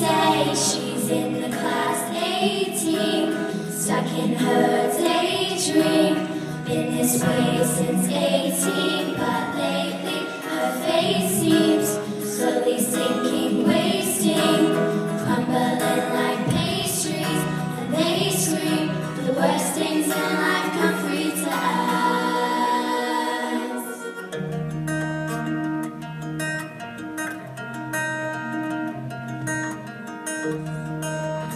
say she's in the class 18, stuck in her daydream. Been this way since 18, but lately her face seems slowly sinking, wasting, crumbling like pastries, and they scream the worst things in life come free to us.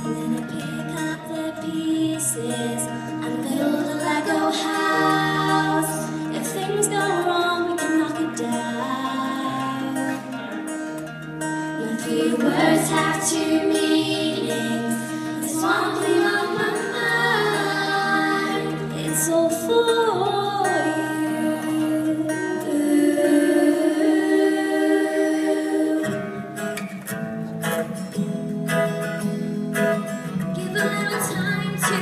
I'm gonna pick up the pieces and build a Lego house. If things go wrong, we can knock it down. My 3 words have 2 meanings. There's one thing on my mind. It's all for you. Give a little time to